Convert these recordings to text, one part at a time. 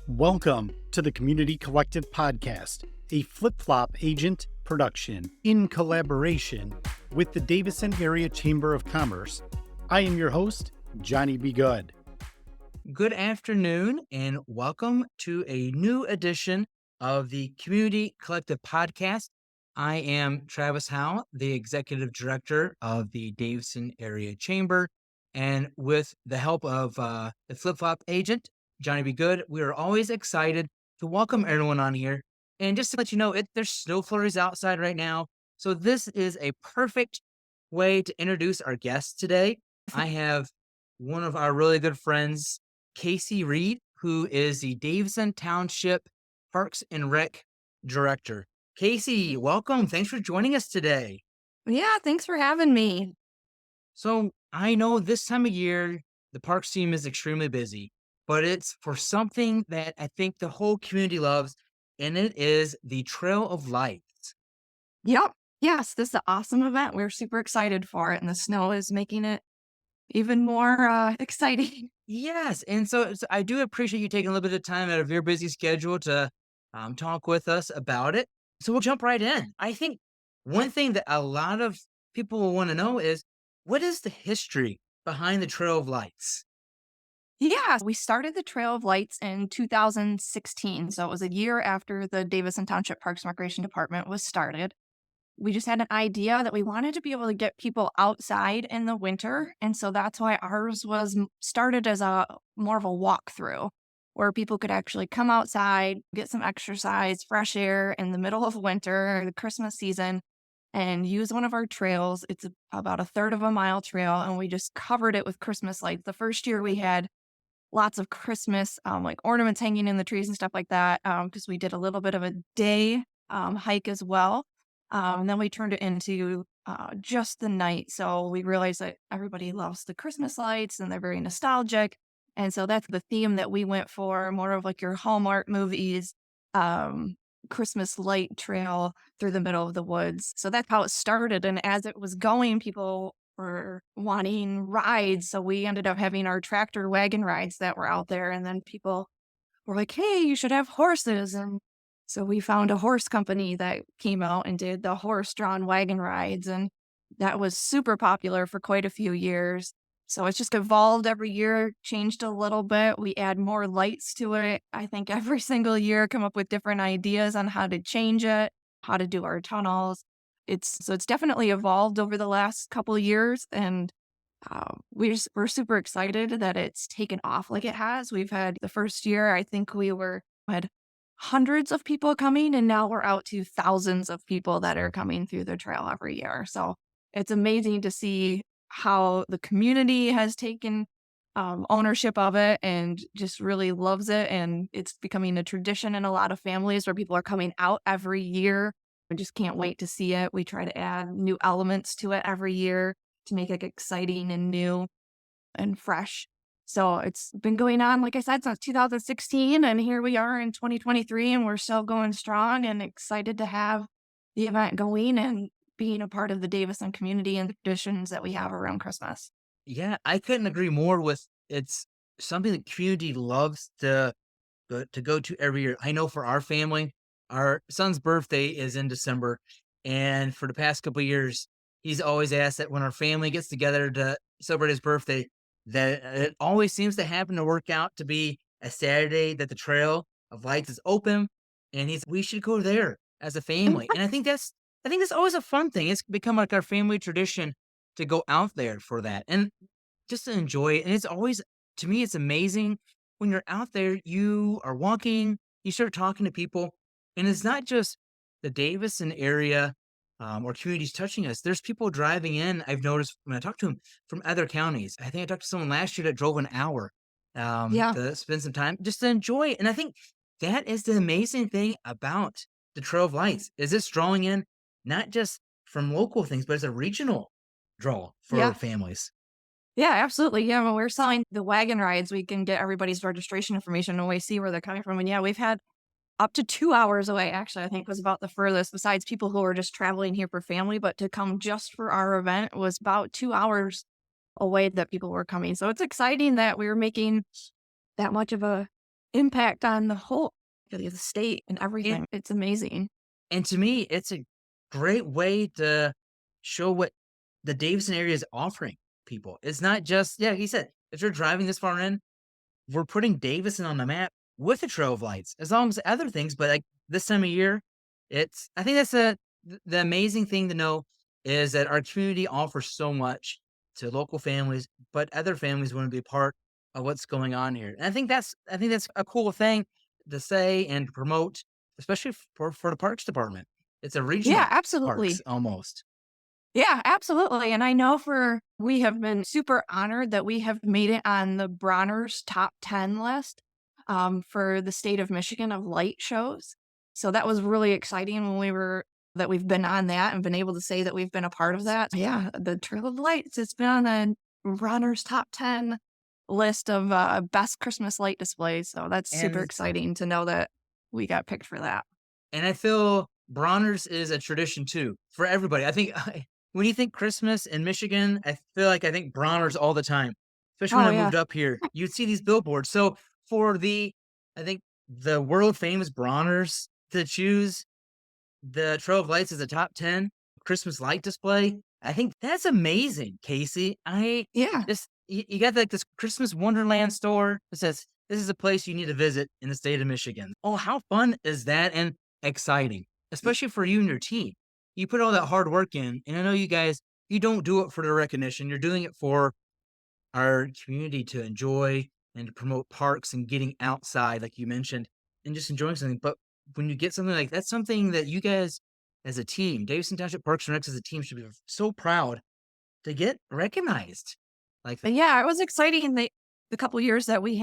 Welcome to the Community Collective Podcast, a flip-flop agent production in collaboration with the Davison Area Chamber of Commerce. I am your host, Johnny B. Good. Good afternoon, and welcome to a new edition of the Community Collective Podcast. I am Travis Howe, the Executive Director of the Davison Area Chamber, and with the help of the flip-flop agent, Johnny B. Good, we are always excited to welcome everyone on here. And just to let you know, there's snow flurries outside right now, so this is a perfect way to introduce our guests today. I have one of our really good friends, Casey Reed, who is the Davison Township Parks and Rec Director. Casey, welcome. Thanks for joining us today. Yeah, thanks for having me. So I know this time of year, the parks team is extremely busy, but it's for something that I think the whole community loves, and it is the Trail of Lights. Yep. Yes, this is an awesome event. We're super excited for it, and the snow is making it even more exciting. Yes, and so I do appreciate you taking a little bit of time out of your busy schedule to talk with us about it. So we'll jump right in. I think one thing that a lot of people will want to know is, what is the history behind the Trail of Lights? Yeah, we started the Trail of Lights in 2016. So it was a year after the Davison Township Parks and Recreation Department was started. We just had an idea that we wanted to be able to get people outside in the winter. And so that's why ours was started as a more of a walkthrough where people could actually come outside, get some exercise, fresh air in the middle of winter or the Christmas season and use one of our trails. It's about a third of a mile trail, and we just covered it with Christmas lights. The first year we had lots of Christmas like ornaments hanging in the trees and stuff like that because we did a little bit of a day hike as well. And then we turned it into just the night. So we realized that everybody loves the Christmas lights and they're very nostalgic. And so that's the theme that we went for, more of like your Hallmark movies, Christmas light trail through the middle of the woods. So that's how it started. And as it was going, people were wanting rides. So we ended up having our tractor wagon rides that were out there. And then people were like, hey, you should have horses. And so we found a horse company that came out and did the horse-drawn wagon rides, and that was super popular for quite a few years. So it's just evolved every year, changed a little bit. We add more lights to it. I think every single year come up with different ideas on how to change it, how to do our tunnels. It's definitely evolved over the last couple of years, and we're super excited that it's taken off like it has. We've had the first year, I think we had hundreds of people coming, and now we're out to thousands of people that are coming through the trail every year. So it's amazing to see how the community has taken ownership of it and just really loves it. And it's becoming a tradition in a lot of families where people are coming out every year. I just can't wait to see it. We try to add new elements to it every year to make it exciting and new and fresh. So it's been going on, like I said, since 2016, and here we are in 2023, and we're still going strong and excited to have the event going and being a part of the Davison community and the traditions that we have around Christmas. Yeah, I couldn't agree more with it's something the community loves to go to every year. I know for our family, our son's birthday is in December, and for the past couple of years, he's always asked that when our family gets together to celebrate his birthday, that it always seems to happen to work out to be a Saturday that the Trail of Lights is open, and we should go there as a family. And I think that's always a fun thing. It's become like our family tradition to go out there for that and just to enjoy it. And it's always, to me, it's amazing when you're out there, you are walking, you start talking to people, and it's not just the Davison area or communities touching us. There's people driving in. I've noticed when I talk to them from other counties. I think I talked to someone last year that drove an hour Yeah. to spend some time just to enjoy it. And I think that is the amazing thing about the Trail of Lights is it's drawing in not just from local things, but it's a regional draw for Yeah. families. Yeah, absolutely. Yeah, when we're selling the wagon rides, we can get everybody's registration information and we see where they're coming from. And yeah, we've had up to 2 hours away, actually, I think was about the furthest, besides people who are just traveling here for family, but to come just for our event was about 2 hours away that people were coming. So it's exciting that we were making that much of a impact on the whole the state and And, everything. It's amazing. and to me, it's a great way to show what the Davison area is offering people. It's not just, yeah, he said, if you're driving this far in, we're putting Davison on the map with the Trail of Lights, as long as other things. But like this time of year, I think that's the amazing thing to know is that our community offers so much to local families, but other families want to be a part of what's going on here. And I think that's a cool thing to say and promote, especially for the Parks Department. It's a Yeah, regional parks absolutely. almost. Yeah, absolutely. And I know we have been super honored that we have made it on the Bronner's top 10 list for the state of Michigan of light shows. So that was really exciting that we've been on that and been able to say that we've been a part of that. Yeah, the Trail of Lights, it's been on the Bronner's top 10 list of best Christmas light displays. So that's super And exciting to know that we got picked for that. I feel Bronner's is a tradition too for everybody. I think when you think Christmas in Michigan, I think Bronner's all the time. Especially when Oh, I yeah. moved up here, you'd see these billboards. So for I think the world famous Bronner's to choose the Trail of Lights as a top 10 Christmas light display, I think that's amazing, Casey. Yeah. You got like this Christmas Wonderland store that says this is a place you need to visit in the state of Michigan. Oh, how fun is that and exciting, especially for you and your team. You put all that hard work in, and I know you guys, you don't do it for the recognition. You're doing it for our community to enjoy and to promote parks and getting outside, like you mentioned, and just enjoying something. But when you get something like that's something that you guys as a team, Davison Township Parks and Recs as a team should be so proud to get recognized like that. But yeah, it was exciting the couple years that we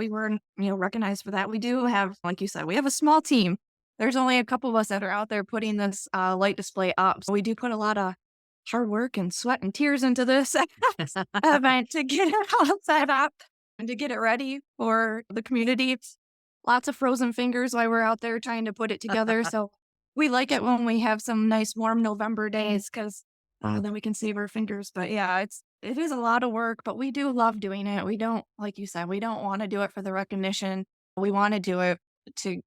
were, recognized for that. We do have, like you said, we have a small team. There's only a couple of us that are out there putting this light display up. So we do put a lot of hard work and sweat and tears into this event to get it all set up and to get it ready for the community. Lots of frozen fingers while we're out there trying to put it together. So we like it when we have some nice warm November days because then we can save our fingers. But yeah, it is a lot of work, but we do love doing it. We don't, like you said, we don't want to do it for the recognition. We want to do it to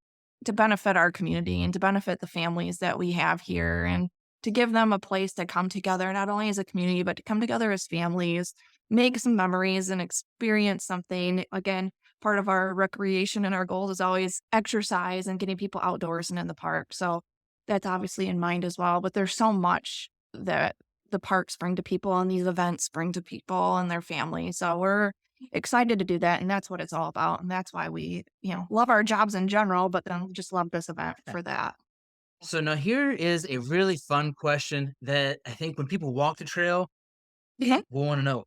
to benefit our community and to benefit the families that we have here and to give them a place to come together, not only as a community, but to come together as families, make some memories and experience something. Again, part of our recreation and our goals is always exercise and getting people outdoors and in the park. So that's obviously in mind as well. But there's so much that the parks bring to people and these events bring to people and their families. So we're excited to do that. And that's what it's all about. And that's why we, love our jobs in general, but then just love this event for that. So now here is a really fun question that I think when people walk the trail, Mhm. we'll want to know.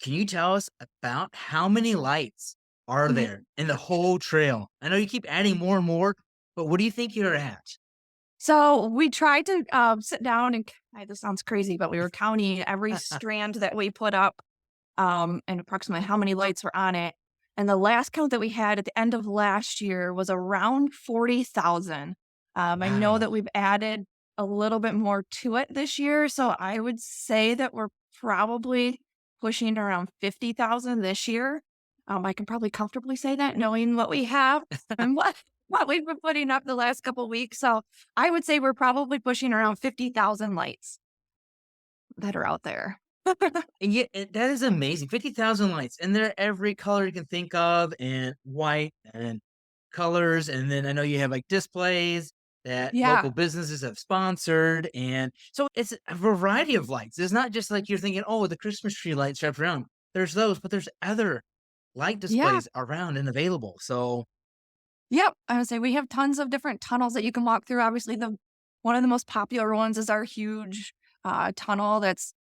Can you tell us about how many lights are Mhm. there in the whole trail? I know you keep adding more and more, but what do you think you're at? So we tried to sit down and this sounds crazy, but we were counting every strand that we put up and approximately how many lights were on it. And the last count that we had at the end of last year was around 40,000. I know Wow. that we've added a little bit more to it this year. So I would say that we're probably pushing around 50,000 this year. I can probably comfortably say that knowing what we have and what we've been putting up the last couple weeks. So I would say we're probably pushing around 50,000 lights that are out there. And yet, that is amazing. 50,000 lights, and they're every color you can think of, and white and colors. And then I know you have like displays that Yeah. local businesses have sponsored. And so it's a variety of lights. It's not just like you're thinking, oh, the Christmas tree lights wrapped around. There's those, but there's other light Yeah. displays around and available. So, Yep. I would say we have tons of different tunnels that you can walk through. Obviously, the one of the most popular ones is our huge tunnel that's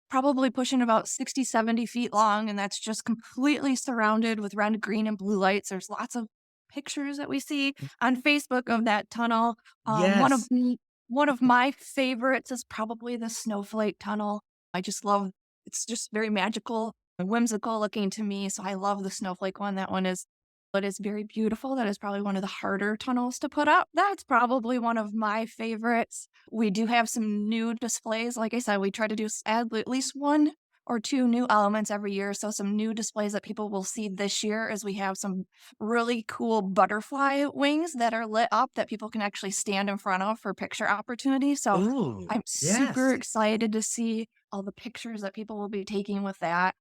probably pushing about 60, 70 feet long, and that's just completely surrounded with red, green, and blue lights. There's lots of pictures that we see on Facebook of that tunnel. Um, one of yes. one of my favorites is probably the snowflake tunnel. I just love it's just very magical and whimsical looking to me. So I love the snowflake one. That one is it is very beautiful. That is probably one of the harder tunnels to put up. That's probably one of my favorites. We do have some new displays. Like I said, we try to add at least one or two new elements every year. So some new displays that people will see this year is we have some really cool butterfly wings that are lit up that people can actually stand in front of for picture opportunities. So Ooh, I'm super yes. excited to see all the pictures that people will be taking with that.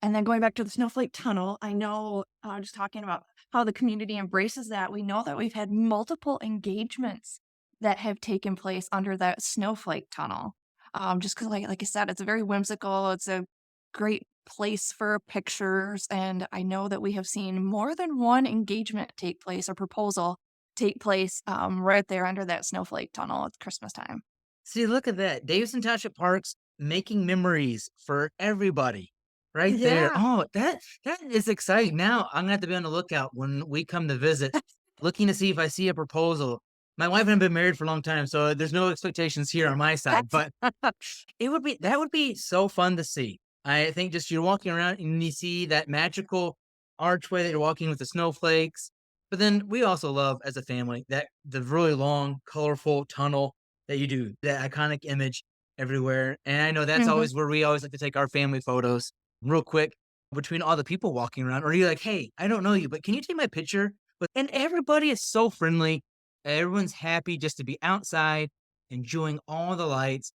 And then going back to the snowflake tunnel, I know just talking about how the community embraces that, we know that we've had multiple engagements that have taken place under that snowflake tunnel. Just because, like I said, it's very whimsical. It's a great place for pictures. And I know that we have seen more than one engagement take place or proposal take place right there under that snowflake tunnel at Christmas time. See, look at that. Davison Township Parks making memories for everybody right there. Yeah. Oh, that is exciting. Now I'm gonna have to be on the lookout when we come to visit, looking to see if I see a proposal. My wife and I have been married for a long time, so there's no expectations here on my side, but that would be so fun to see. I think just you're walking around and you see that magical archway that you're walking with the snowflakes. But then we also love as a family that the really long, colorful tunnel that you do, that iconic image everywhere. And I know that's Mhm. always where we always like to take our family photos real quick between all the people walking around. Or you're like, hey, I don't know you, but can you take my picture? And everybody is so friendly. Everyone's happy just to be outside, enjoying all the lights.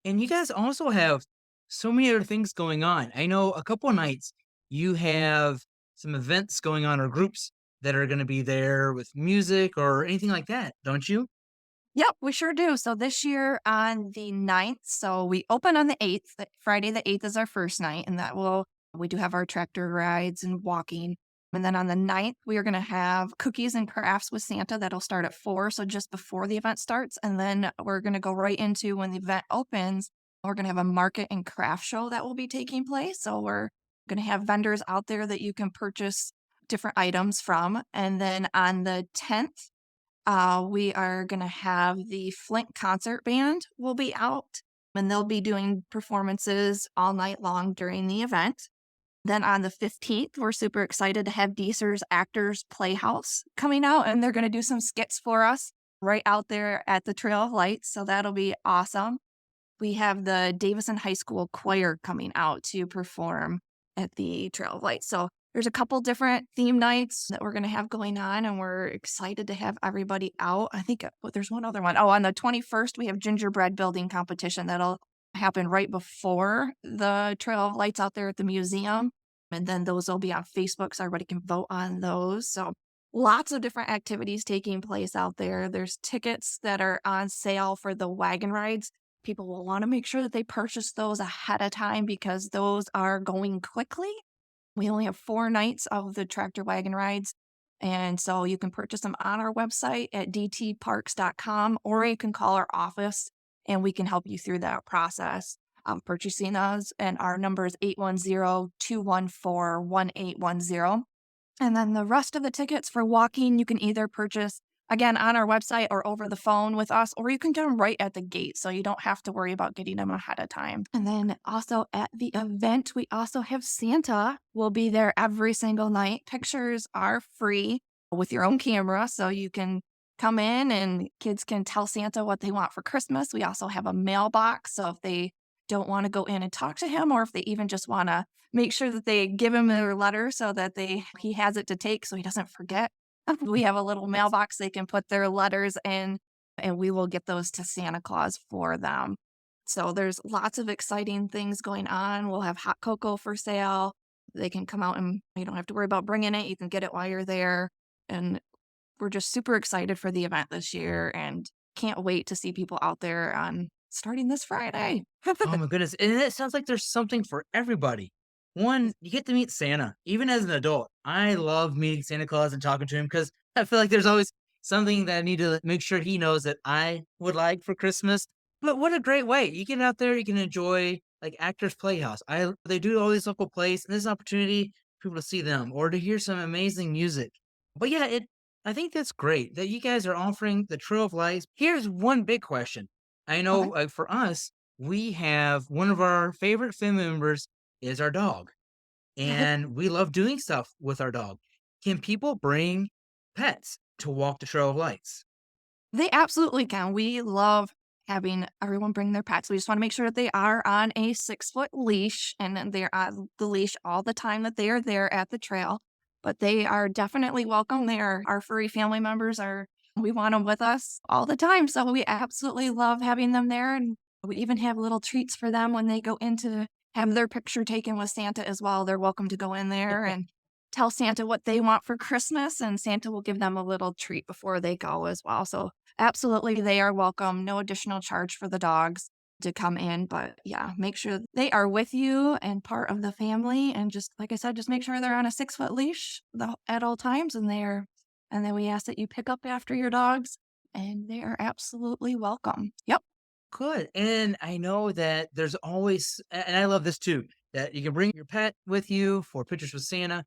And you guys also have so many other things going on. I know a couple of nights you have some events going on or groups that are going to be there with music or anything like that, don't you? Yep, we sure do. So this year on the 9th, so we open on the 8th. Friday the 8th is our first night, and we do have our tractor rides and walking. And then on the 9th, we are going to have cookies and crafts with Santa. That'll start at 4, so just before the event starts. And then we're going to go right into when the event opens. We're going to have a market and craft show that will be taking place. So we're going to have vendors out there that you can purchase different items from. And then on the 10th, we are going to have the Flint Concert Band will be out, and they'll be doing performances all night long during the event. Then on the 15th, we're super excited to have Deeser's Actors Playhouse coming out, and they're going to do some skits for us right out there at the Trail of Lights. So that'll be awesome. We have the Davison High School Choir coming out to perform at the Trail of Lights. So there's a couple different theme nights that we're going to have going on, and we're excited to have everybody out. I think there's one other one. Oh, on the 21st, we have gingerbread building competition that'll happen right before the Trail of Lights out there at the museum. And then those will be on Facebook, so everybody can vote on those. So lots of different activities taking place out there. There's tickets that are on sale for the wagon rides. People will want to make sure that they purchase those ahead of time because those are going quickly. We only have 4 nights of the tractor wagon rides. And so you can purchase them on our website at dtparks.com, or you can call our office and we can help you through that process of purchasing those. And our number is 810-214-1810. And then the rest of the tickets for walking, you can either purchase again on our website or over the phone with us, or you can get them right at the gate. So you don't have to worry about getting them ahead of time. And then also at the event, we also have Santa will be there every single night. Pictures are free with your own camera. So you can come in and kids can tell Santa what they want for Christmas. We also have a mailbox. So if they don't want to go in and talk to him, or if they even just want to make sure that they give him their letter so that he has it to take so he doesn't forget. We have a little mailbox they can put their letters in, and we will get those to Santa Claus for them. So there's lots of exciting things going on. We'll have hot cocoa for sale. They can come out and you don't have to worry about bringing it. You can get it while you're there. And we're just super excited for the event this year and can't wait to see people out there on starting this Friday. Oh my goodness. And it sounds like there's something for everybody. One, you get to meet Santa, even as an adult. I love meeting Santa Claus and talking to him because I feel like there's always something that I need to make sure he knows that I would like for Christmas. But what a great way. You get out there, you can enjoy like Actors Playhouse. They do all these local plays, and there's an opportunity for people to see them or to hear some amazing music. But yeah, I think that's great that you guys are offering the Trail of Lights. Here's one big question. I know Okay. for us, we have one of our favorite family members is our dog, and we love doing stuff with our dog. Can people bring pets to walk the Trail of Lights? They absolutely can. We love having everyone bring their pets. We just want to make sure that they are on a 6-foot leash and they're on the leash all the time that they are there at the trail. But they are definitely welcome. They are our furry family members. We want them with us all the time. So we absolutely love having them there. And we even have little treats for them when they go in to have their picture taken with Santa as well. They're welcome to go in there and tell Santa what they want for Christmas, and Santa will give them a little treat before they go as well. So absolutely, they are welcome. No additional charge for the dogs to come in. But yeah, make sure they are with you and part of the family. And just like I said, just make sure they're on a 6-foot leash at all times. And then we ask that you pick up after your dogs, and they are absolutely welcome. Yep. Good. And I know that there's always, and I love this too, that you can bring your pet with you for pictures with Santa,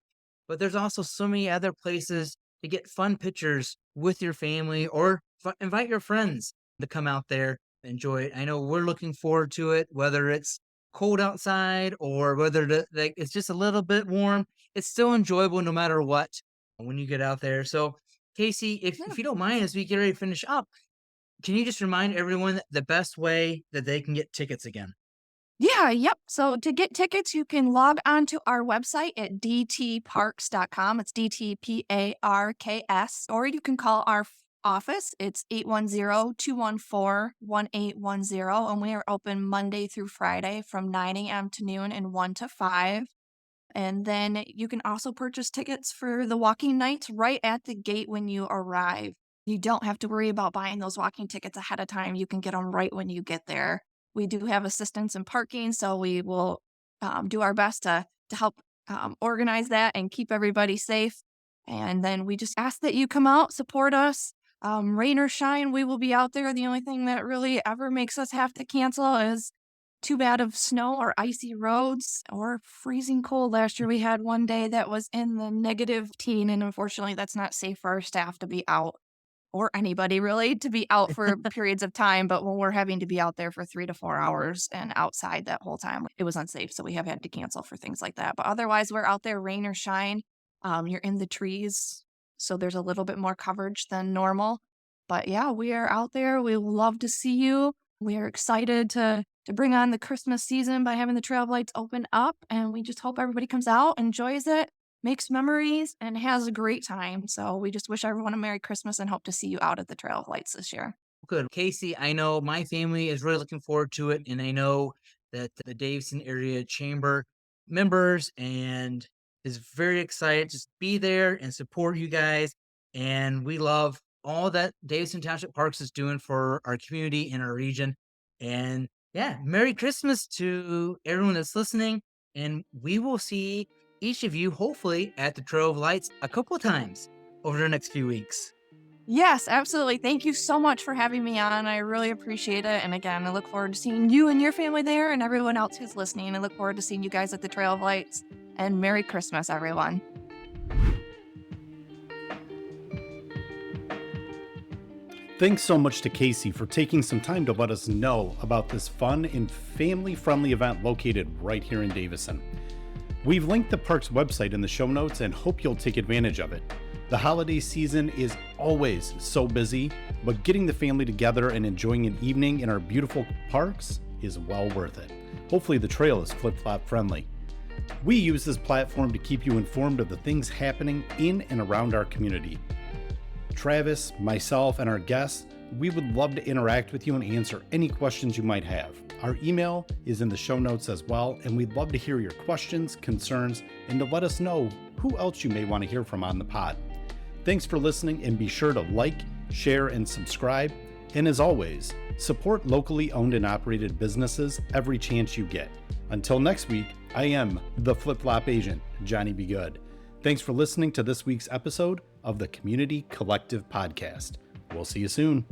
but there's also so many other places to get fun pictures with your family, or invite your friends to come out there, enjoy it. I know we're looking forward to it, whether it's cold outside or whether it's just a little bit warm. It's still enjoyable no matter what when you get out there. So, Casey, if you don't mind, as we get ready to finish up, can you just remind everyone the best way that they can get tickets again? Yeah, yep. So to get tickets, you can log on to our website at dtparks.com. It's DTPARKS. Or you can call our office. It's 810-214-1810. And we are open Monday through Friday from 9 a.m. to noon and 1 to 5. And then you can also purchase tickets for the walking nights right at the gate when you arrive. You don't have to worry about buying those walking tickets ahead of time. You can get them right when you get there. We do have assistance in parking, so we will do our best to help organize that and keep everybody safe. And then we just ask that you come out, support us. Rain or shine, we will be out there. The only thing that really ever makes us have to cancel is too bad of snow or icy roads or freezing cold. Last year we had one day that was in the -10, and unfortunately that's not safe for our staff to be out, or anybody really to be out for periods of time. But when we're having to be out there for 3 to 4 hours and outside that whole time, it was unsafe. So we have had to cancel for things like that. But otherwise, we're out there, rain or shine. You're in the trees, so there's a little bit more coverage than normal. But yeah, we are out there. We love to see you. We are excited to bring on the Christmas season by having the Trail of Lights open up. And we just hope everybody comes out, enjoys it, makes memories, and has a great time. So we just wish everyone a Merry Christmas and hope to see you out at the Trail of Lights this year. Good. Casey, I know my family is really looking forward to it. And I know that the Davison Area Chamber members and is very excited to be there and support you guys. And we love all that Davison Township Parks is doing for our community and our region. And yeah, Merry Christmas to everyone that's listening. And we will see each of you, hopefully, at the Trail of Lights a couple of times over the next few weeks. Yes, absolutely. Thank you so much for having me on. I really appreciate it. And again, I look forward to seeing you and your family there, and everyone else who's listening. I look forward to seeing you guys at the Trail of Lights. And Merry Christmas, everyone. Thanks so much to Casey for taking some time to let us know about this fun and family-friendly event located right here in Davison. We've linked the park's website in the show notes and hope you'll take advantage of it. The holiday season is always so busy, but getting the family together and enjoying an evening in our beautiful parks is well worth it. Hopefully the trail is flip-flop friendly. We use this platform to keep you informed of the things happening in and around our community. Travis, myself, and our guests, we would love to interact with you and answer any questions you might have. Our email is in the show notes as well, and we'd love to hear your questions, concerns, and to let us know who else you may want to hear from on the pod. Thanks for listening, and be sure to like, share, and subscribe. And as always, support locally owned and operated businesses every chance you get. Until next week, I am the Flip-Flop Agent, Johnny B. Good. Thanks for listening to this week's episode of the Community Collective Podcast. We'll see you soon.